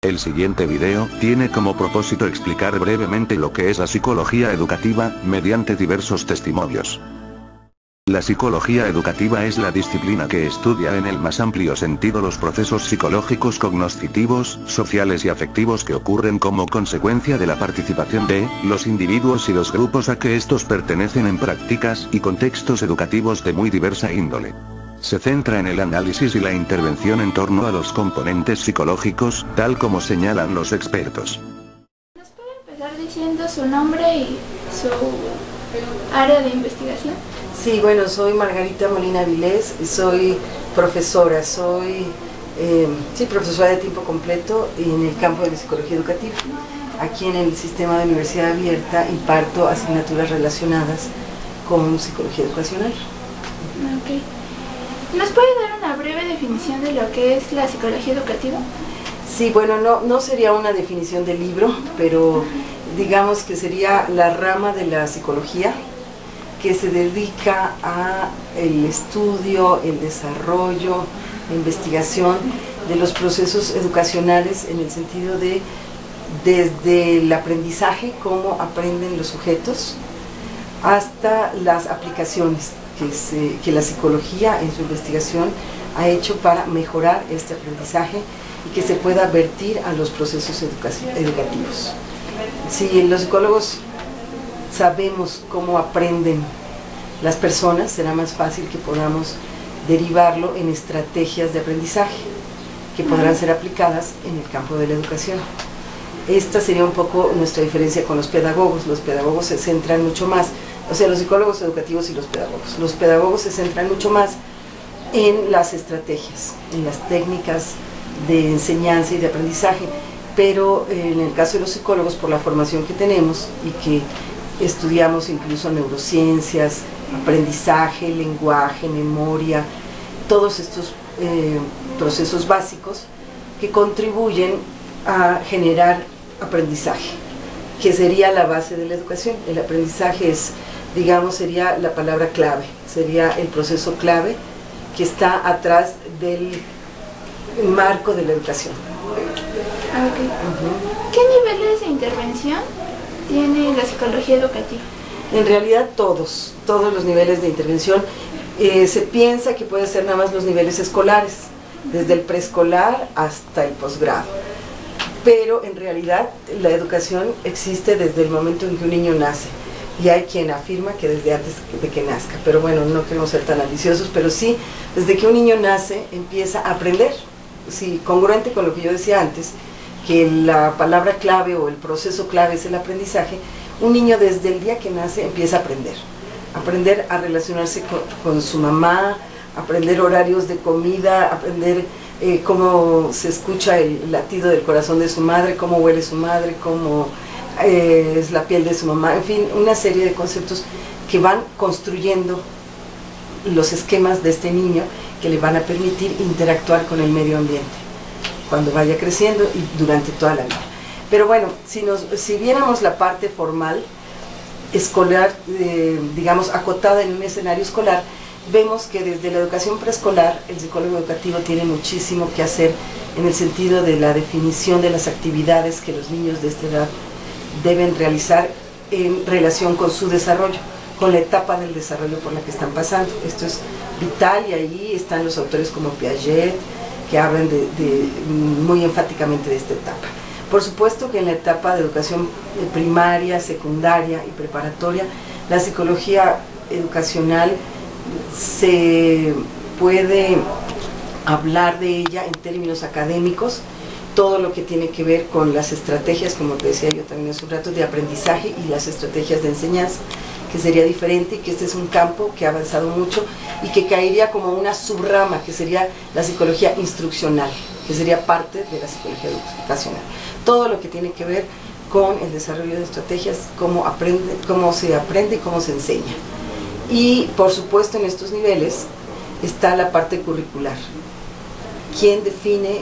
El siguiente video tiene como propósito explicar brevemente lo que es la psicología educativa, mediante diversos testimonios. La psicología educativa es la disciplina que estudia en el más amplio sentido los procesos psicológicos cognitivos, sociales y afectivos que ocurren como consecuencia de la participación de los individuos y los grupos a que estos pertenecen en prácticas y contextos educativos de muy diversa índole. Se centra en el análisis y la intervención en torno a los componentes psicológicos, tal como señalan los expertos. ¿Nos puede empezar diciendo su nombre y su área de investigación? Sí, bueno, soy Margarita Molina Vilés, soy profesora, profesora de tiempo completo en el campo de la psicología educativa. Aquí en el sistema de universidad abierta imparto asignaturas relacionadas con psicología educacional. Okay. ¿Nos puede dar una breve definición de lo que es la psicología educativa? Sí, bueno, no sería una definición del libro, pero digamos que sería la rama de la psicología que se dedica a el estudio, el desarrollo, la investigación de los procesos educacionales en el sentido de desde el aprendizaje, cómo aprenden los sujetos, hasta las aplicaciones que la psicología en su investigación ha hecho para mejorar este aprendizaje y que se pueda vertir a los procesos educativos. Si los psicólogos sabemos cómo aprenden las personas, será más fácil que podamos derivarlo en estrategias de aprendizaje que podrán ser aplicadas en el campo de la educación. Esta sería un poco nuestra diferencia con los pedagogos. Los pedagogos se centran mucho más, o sea, los psicólogos educativos y los pedagogos se centran mucho más en las estrategias, en las técnicas de enseñanza y de aprendizaje, pero en el caso de los psicólogos, por la formación que tenemos y que estudiamos incluso neurociencias, aprendizaje, lenguaje, memoria, todos estos procesos básicos que contribuyen a generar aprendizaje, que sería la base de la educación. El aprendizaje es, digamos, sería la palabra clave, sería el proceso clave que está atrás del marco de la educación. Okay. ¿Qué niveles de intervención tiene la psicología educativa? En realidad todos los niveles de intervención. Se piensa que puede ser nada más los niveles escolares, desde el preescolar hasta el posgrado. Pero en realidad la educación existe desde el momento en que un niño nace. Y hay quien afirma que desde antes de que nazca. Pero bueno, no queremos ser tan ambiciosos, pero sí, desde que un niño nace empieza a aprender. Sí, congruente con lo que yo decía antes, que la palabra clave o el proceso clave es el aprendizaje. Un niño desde el día que nace empieza a aprender a relacionarse con su mamá, aprender horarios de comida, aprender cómo se escucha el latido del corazón de su madre, cómo huele su madre, cómo es la piel de su mamá, en fin, una serie de conceptos que van construyendo los esquemas de este niño que le van a permitir interactuar con el medio ambiente cuando vaya creciendo y durante toda la vida. Pero bueno, si viéramos la parte formal, escolar, digamos, acotada en un escenario escolar, vemos que desde la educación preescolar el psicólogo educativo tiene muchísimo que hacer en el sentido de la definición de las actividades que los niños de esta edad deben realizar en relación con su desarrollo, con la etapa del desarrollo por la que están pasando. Esto es vital y ahí están los autores como Piaget, que hablan muy enfáticamente de esta etapa. Por supuesto que en la etapa de educación primaria, secundaria y preparatoria, la psicología educacional se puede hablar de ella en términos académicos, todo lo que tiene que ver con las estrategias, como te decía yo también hace un rato, de aprendizaje y las estrategias de enseñanza, que sería diferente y que este es un campo que ha avanzado mucho y que caería como una subrama, que sería la psicología instruccional, que sería parte de la psicología educacional. Todo lo que tiene que ver con el desarrollo de estrategias, cómo se aprende y cómo se enseña. Y por supuesto en estos niveles está la parte curricular. ¿Quién define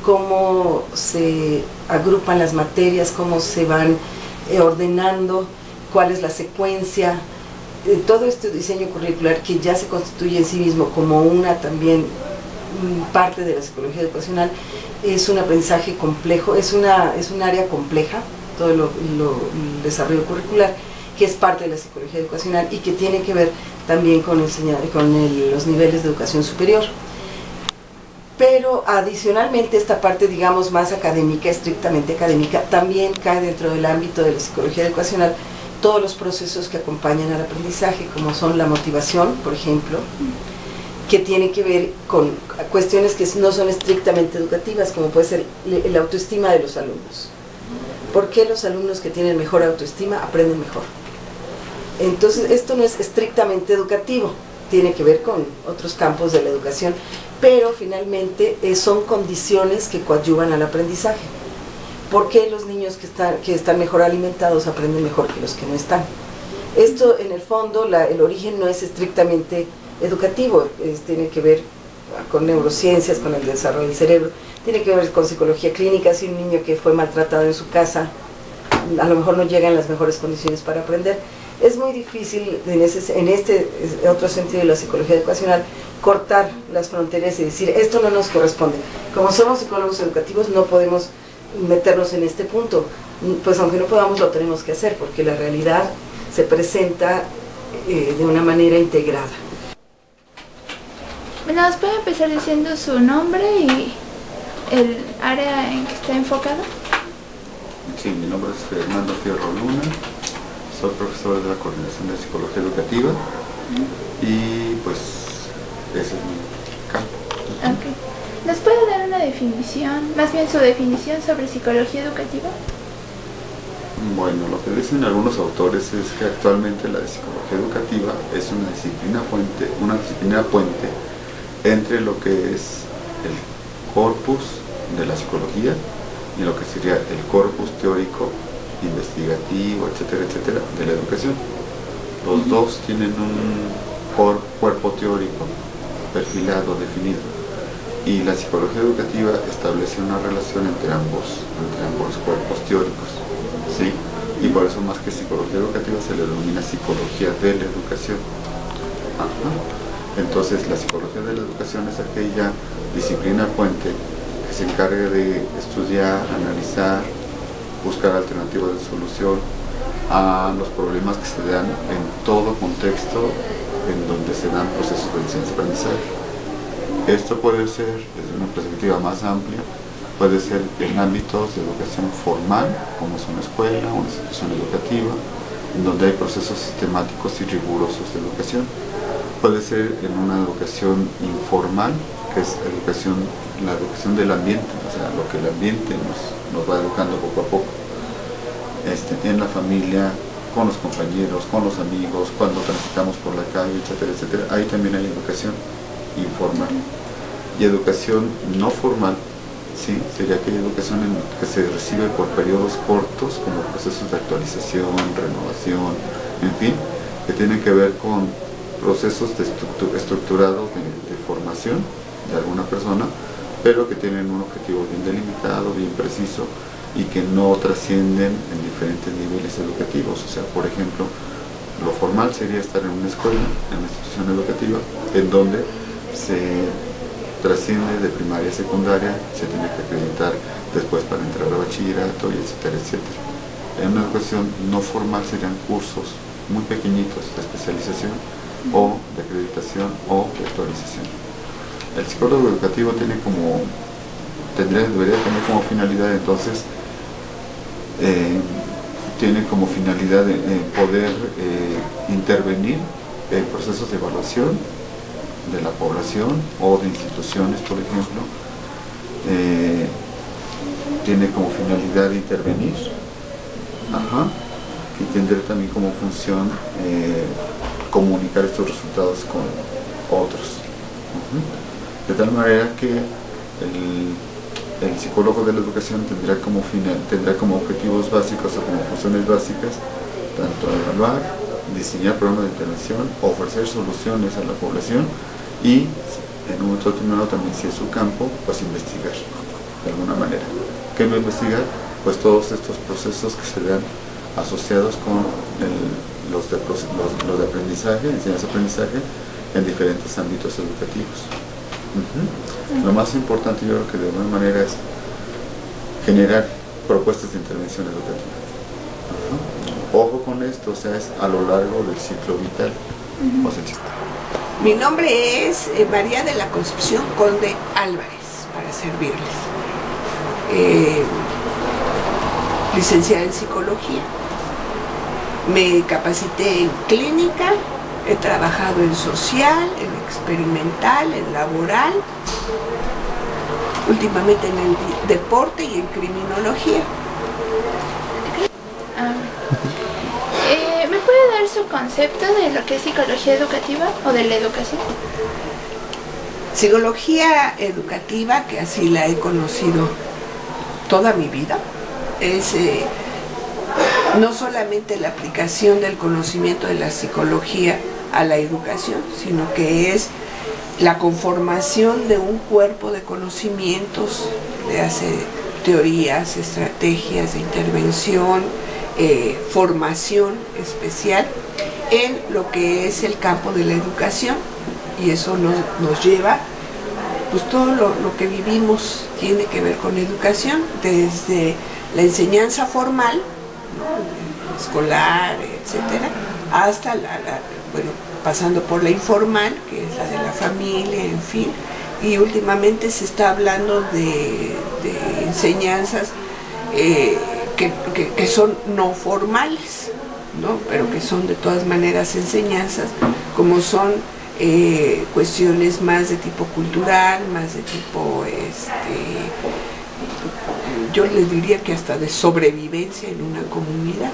cómo se agrupan las materias, cómo se van ordenando, cuál es la secuencia? Todo este diseño curricular que ya se constituye en sí mismo como una también parte de la psicología educacional, es un aprendizaje complejo, es un área compleja, todo el desarrollo curricular, que es parte de la psicología educacional y que tiene que ver también con los niveles de educación superior. Pero adicionalmente esta parte, digamos, más académica, estrictamente académica, también cae dentro del ámbito de la psicología educacional todos los procesos que acompañan al aprendizaje, como son la motivación, por ejemplo, que tiene que ver con cuestiones que no son estrictamente educativas, como puede ser la autoestima de los alumnos. ¿Por qué los alumnos que tienen mejor autoestima aprenden mejor? Entonces, esto no es estrictamente educativo, tiene que ver con otros campos de la educación, pero finalmente son condiciones que coadyuvan al aprendizaje. ¿Por qué los niños que están mejor alimentados aprenden mejor que los que no están? Esto, en el fondo, el origen no es estrictamente educativo, tiene que ver con neurociencias, con el desarrollo del cerebro, tiene que ver con psicología clínica. Si un niño que fue maltratado en su casa, a lo mejor no llega en las mejores condiciones para aprender. Es muy difícil, en este otro sentido de la psicología educacional, cortar las fronteras y decir, esto no nos corresponde. Como somos psicólogos educativos, no podemos meternos en este punto. Pues aunque no podamos, lo tenemos que hacer, porque la realidad se presenta de una manera integrada. Bueno, ¿nos puede empezar diciendo su nombre y el área en que está enfocado? Sí, mi nombre es Fernando Fierro Luna, soy profesor de la Coordinación de Psicología Educativa y pues ese es mi campo. Okay. ¿Nos puede dar una definición, más bien su definición sobre psicología educativa? Bueno, lo que dicen algunos autores es que actualmente la psicología educativa es una disciplina puente entre lo que es el corpus de la psicología y lo que sería el corpus teórico, investigativo, etcétera, etcétera, de la educación. Los dos tienen un cuerpo teórico perfilado, definido, y la psicología educativa establece una relación entre ambos cuerpos teóricos, ¿sí? Y por eso, más que psicología educativa, se le denomina psicología de la educación. Ajá. Entonces, la psicología de la educación es aquella disciplina puente que se encarga de estudiar, analizar, buscar alternativas de solución a los problemas que se dan en todo contexto en donde se dan procesos de enseñanza-aprendizaje. Esto puede ser, desde una perspectiva más amplia, puede ser en ámbitos de educación formal, como es una escuela, una institución educativa, en donde hay procesos sistemáticos y rigurosos de educación. Puede ser en una educación informal, que es la educación del ambiente, o sea, lo que el ambiente nos va educando poco a poco. En la familia, con los compañeros, con los amigos, cuando transitamos por la calle, etcétera, etcétera. Ahí también hay educación informal. Y educación no formal, ¿sí? Sería aquella educación que se recibe por periodos cortos, como procesos de actualización, renovación, en fin, que tienen que ver con procesos estructurados de formación de alguna persona, pero que tienen un objetivo bien delimitado, bien preciso, y que no trascienden en diferentes niveles educativos. O sea, por ejemplo, lo formal sería estar en una escuela, en una institución educativa, en donde se trasciende de primaria a secundaria, se tiene que acreditar después para entrar a bachillerato, y etcétera, etcétera. En una educación no formal serían cursos muy pequeñitos de especialización o de acreditación o de actualización. El psicólogo educativo debería tener como finalidad, entonces, tiene como finalidad poder intervenir en procesos de evaluación de la población o de instituciones, por ejemplo. Tiene como finalidad intervenir, y tendrá también como función comunicar estos resultados con otros. De tal manera que el psicólogo de la educación tendrá como objetivos básicos o como funciones básicas tanto evaluar, diseñar programas de intervención, ofrecer soluciones a la población y, en un momento determinado también, si es su campo, pues investigar de alguna manera. ¿Qué va a investigar? Pues todos estos procesos que se dan asociados con los de aprendizaje, enseñanza-aprendizaje en diferentes ámbitos educativos. Lo más importante yo creo que de alguna manera es generar propuestas de intervención educativa. Ojo con esto, o sea, es a lo largo del ciclo vital. O sea, mi nombre es María de la Concepción Conde Álvarez, para servirles. Licenciada en psicología. Me capacité en clínica, he trabajado en social, en experimental, en laboral, últimamente en el deporte y en criminología. ¿Me puede dar su concepto de lo que es psicología educativa o de la educación? Psicología educativa, que así la he conocido toda mi vida, es no solamente la aplicación del conocimiento de la psicología a la educación, sino que es la conformación de un cuerpo de conocimientos, de hace teorías, estrategias de intervención, formación especial en lo que es el campo de la educación, y eso nos lleva, pues todo lo que vivimos tiene que ver con educación, desde la enseñanza formal, ¿no?, escolar, etcétera, hasta bueno, pasando por la informal, que es la de la familia, en fin, y últimamente se está hablando de enseñanzas que son no formales, ¿no?, pero que son de todas maneras enseñanzas, como son cuestiones más de tipo cultural, más de tipo, yo les diría que hasta de sobrevivencia en una comunidad.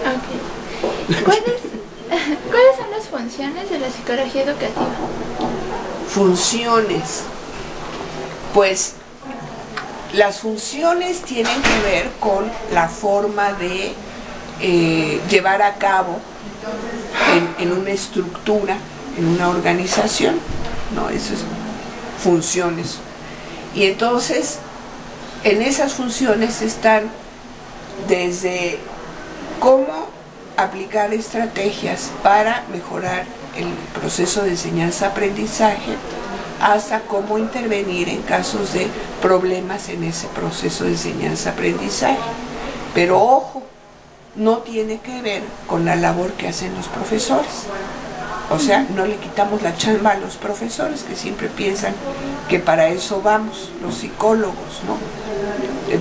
Okay. ¿Cuáles son las funciones de la psicología educativa? Funciones. Pues las funciones tienen que ver con la forma de llevar a cabo en una estructura, en una organización, ¿no? Eso es funciones. Y entonces, en esas funciones están desde cómo aplicar estrategias para mejorar el proceso de enseñanza-aprendizaje, hasta cómo intervenir en casos de problemas en ese proceso de enseñanza-aprendizaje. Pero ojo, no tiene que ver con la labor que hacen los profesores. O sea, no le quitamos la chamba a los profesores, que siempre piensan que para eso vamos, los psicólogos, ¿no?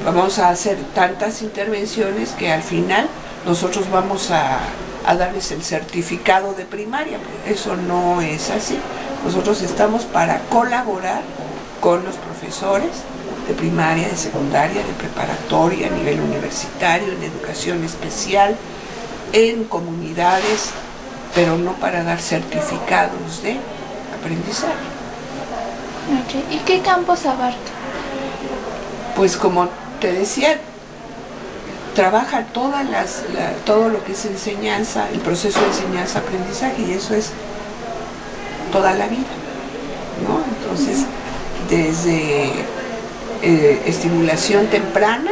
Vamos a hacer tantas intervenciones que al final nosotros vamos a darles el certificado de primaria. Eso no es así. Nosotros estamos para colaborar con los profesores de primaria, de secundaria, de preparatoria, a nivel universitario, en educación especial, en comunidades, pero no para dar certificados de aprendizaje. Okay. ¿Y qué campos abarca? Pues como te decía, trabaja todo lo que es enseñanza, el proceso de enseñanza-aprendizaje, y eso es toda la vida, ¿no? Entonces, desde estimulación temprana,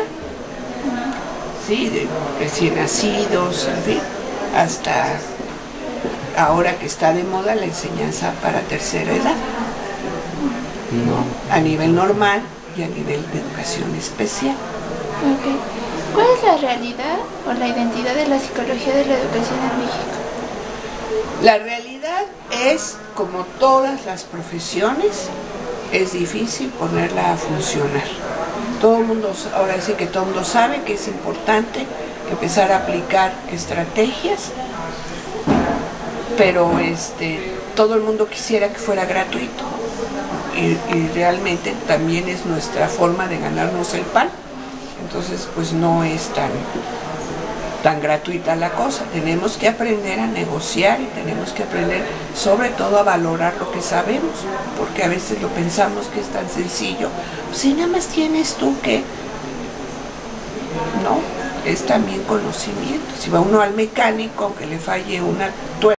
¿sí?, de recién nacidos, en fin, hasta ahora que está de moda la enseñanza para tercera edad, ¿no?, a nivel normal y a nivel de educación especial. Okay. ¿Cuál es la realidad o la identidad de la psicología de la educación en México? La realidad es, como todas las profesiones, es difícil ponerla a funcionar. Todo el mundo, ahora sí que todo el mundo sabe que es importante empezar a aplicar estrategias, pero todo el mundo quisiera que fuera gratuito, y realmente también es nuestra forma de ganarnos el pan. Entonces, pues no es tan gratuita la cosa. Tenemos que aprender a negociar, y tenemos que aprender sobre todo a valorar lo que sabemos, porque a veces lo pensamos que es tan sencillo. Si nada más tienes tú que... No, es también conocimiento. Si va uno al mecánico, aunque le falle una tuerca,